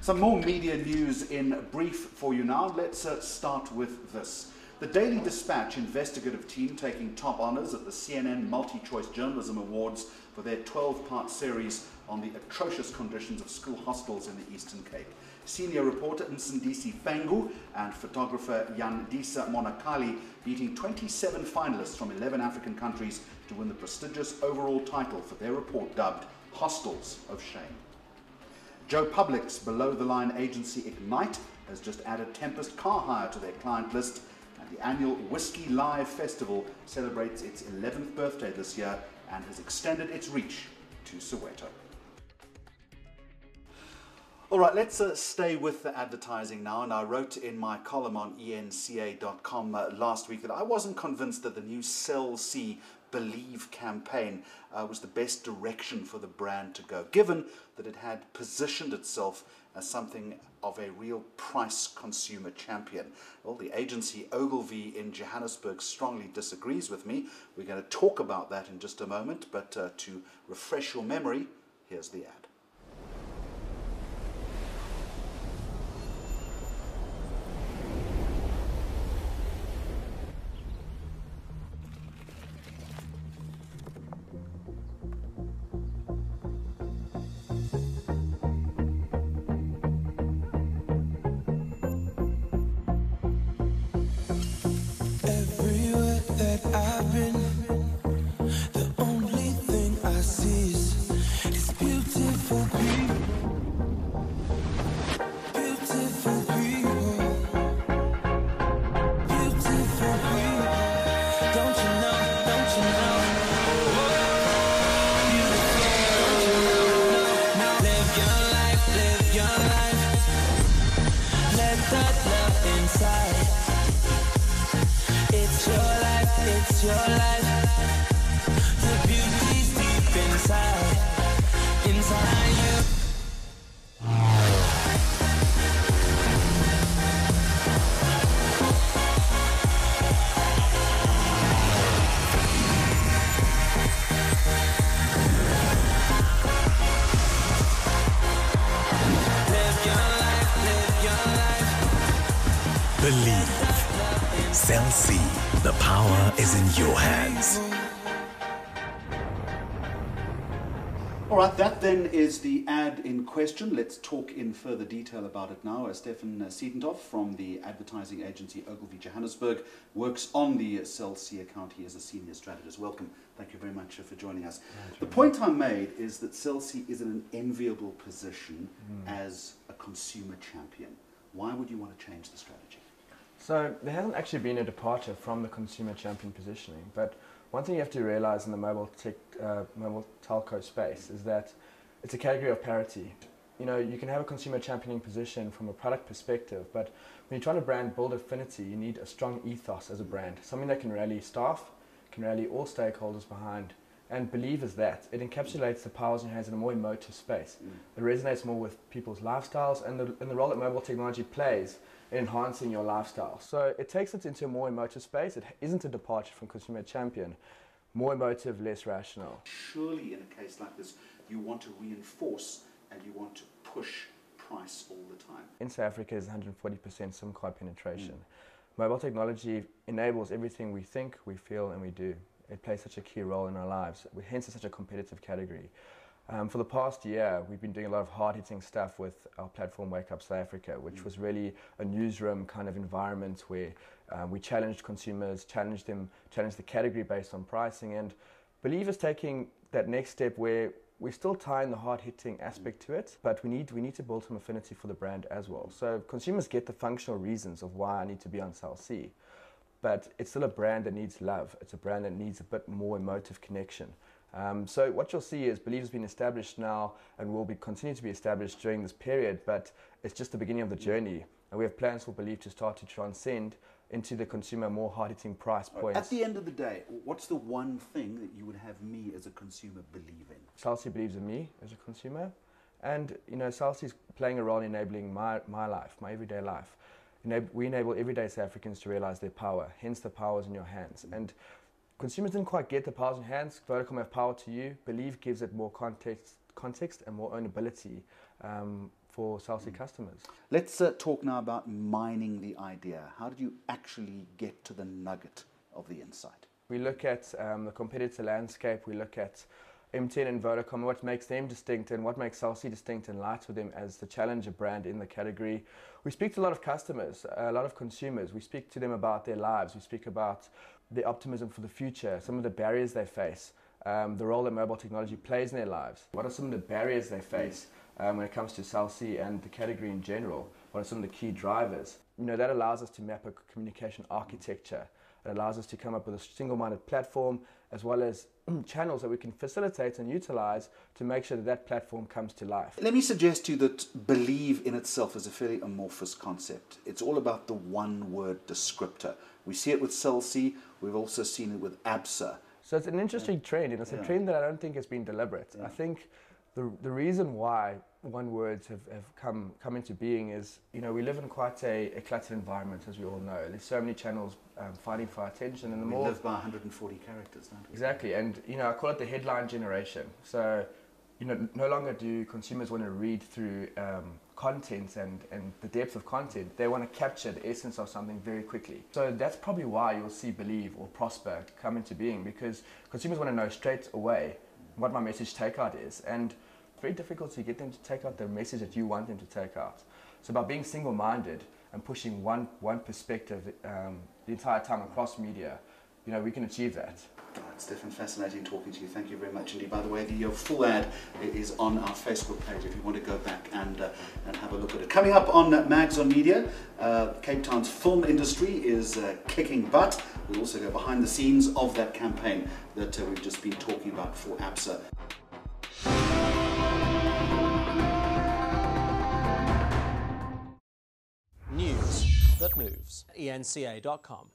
Some more media news in brief for you now. Let's start with this. The Daily Dispatch investigative team taking top honours at the CNN Multi-Choice Journalism Awards for their 12-part series on the atrocious conditions of school hostels in the Eastern Cape. Senior reporter Nsindisi Fangu and photographer Yandisa Monakali beating 27 finalists from 11 African countries to win the prestigious overall title for their report dubbed Hostels of Shame. Joe Public's below-the-line agency Ignite has just added Tempest car hire to their client list, and the annual Whiskey Live Festival celebrates its 11th birthday this year and has extended its reach to Soweto. All right, let's stay with the advertising now. And I wrote in my column on enca.com last week that I wasn't convinced that the new Cell C Believe campaign was the best direction for the brand to go, given that it had positioned itself as something of a real price consumer champion. Well, the agency Ogilvy in Johannesburg strongly disagrees with me. We're going to talk about that in just a moment, but to refresh your memory, here's the ad. I've been, the only thing I see is beautiful people, beautiful people, beautiful people. Don't you know, don't you know? Oh, beautiful, don't you know? Now live your life, let that love inside. It's your life, it's your life. The beauty's deep inside, inside you. Live your life, live your life. Believe. Cell C, the power is in your hands. All right, that then is the ad in question. Let's talk in further detail about it now. Stefan Siedentopf from the advertising agency Ogilvy Johannesburg works on the Cell C account. He is a senior strategist. Welcome. Thank you very much for joining us. The point I made is that Cell C is in an enviable position as a consumer champion. Why would you want to change the strategy? So there hasn't actually been a departure from the consumer champion positioning, but one thing you have to realize in the mobile telco space is that it's a category of parity. You know, you can have a consumer championing position from a product perspective, but when you're trying to build affinity, you need a strong ethos as a brand, something that can rally staff, can rally all stakeholders behind, and Believe is that. It encapsulates the powers in your hands in a more emotive space. It resonates more with people's lifestyles and the role that mobile technology plays in enhancing your lifestyle. So it takes it into a more emotive space. It isn't a departure from consumer champion. More emotive, less rational. Surely in a case like this, you want to reinforce and you want to push price all the time. In South Africa is 140% SIM card penetration. Mobile technology enables everything we think, we feel, and we do. It plays such a key role in our lives. Hence, it's such a competitive category. For the past year, we've been doing a lot of hard-hitting stuff with our platform Wake Up South Africa, which was really a newsroom kind of environment where we challenged consumers, challenged the category based on pricing, and Believe is taking that next step where we're still tying the hard-hitting aspect to it, but we need to build some affinity for the brand as well. So consumers get the functional reasons of why I need to be on Cell C, but it's still a brand that needs love. It's a brand that needs a bit more emotive connection. So what you'll see is Believe has been established now and will continue to be established during this period, but it's just the beginning of the journey. And we have plans for Believe to start to transcend into the consumer more hard-hitting price points. At the end of the day, what's the one thing that you would have me as a consumer believe in? Cell C believes in me as a consumer, and you know, Cell C is playing a role in enabling my life, my everyday life. We enable everyday South Africans to realize their power, hence the power is in your hands. And consumers didn't quite get the powers in hands. Vodacom have power to you. Believe gives it more context and more ownability for Cell-C customers. Let's talk now about mining the idea. How did you actually get to the nugget of the insight? We look at the competitor landscape, we look at MTN and Vodacom, what makes them distinct and what makes Cell-C distinct and lights with them as the challenger brand in the category. We speak to a lot of customers, a lot of consumers. We speak to them about their lives. We speak about their optimism for the future, some of the barriers they face, the role that mobile technology plays in their lives. What are some of the barriers they face when it comes to Cell-C and the category in general? What are some of the key drivers? You know, that allows us to map a communication architecture. It allows us to come up with a single-minded platform as well as channels that we can facilitate and utilize to make sure that that platform comes to life. Let me suggest to you that believe in itself is a fairly amorphous concept. It's all about the one-word descriptor. We see it with Cell-C. We've also seen it with ABSA. So it's an interesting trend, and it's a trend that I don't think has been deliberate. I think the reason why one words have come into being is, you know, we live in quite a cluttered environment, as we all know. There's so many channels fighting for our attention, and We live by 140 characters, don't we? Exactly, and you know, I call it the headline generation. So, you know, no longer do consumers want to read through content and the depth of content. They want to capture the essence of something very quickly. So that's probably why you'll see Believe or Prosper come into being, because consumers want to know straight away what my message takeout is, and it's very difficult to get them to take out the message that you want them to take out. So by being single-minded and pushing one perspective the entire time across media, you know, we can achieve that. Stefan, fascinating talking to you. Thank you very much indeed. By the way, the full ad is on our Facebook page if you want to go back and have a look at it. Coming up on Mags on Media, Cape Town's film industry is kicking butt. We'll also go behind the scenes of that campaign that we've just been talking about for ABSA. News that moves. ENCA.com.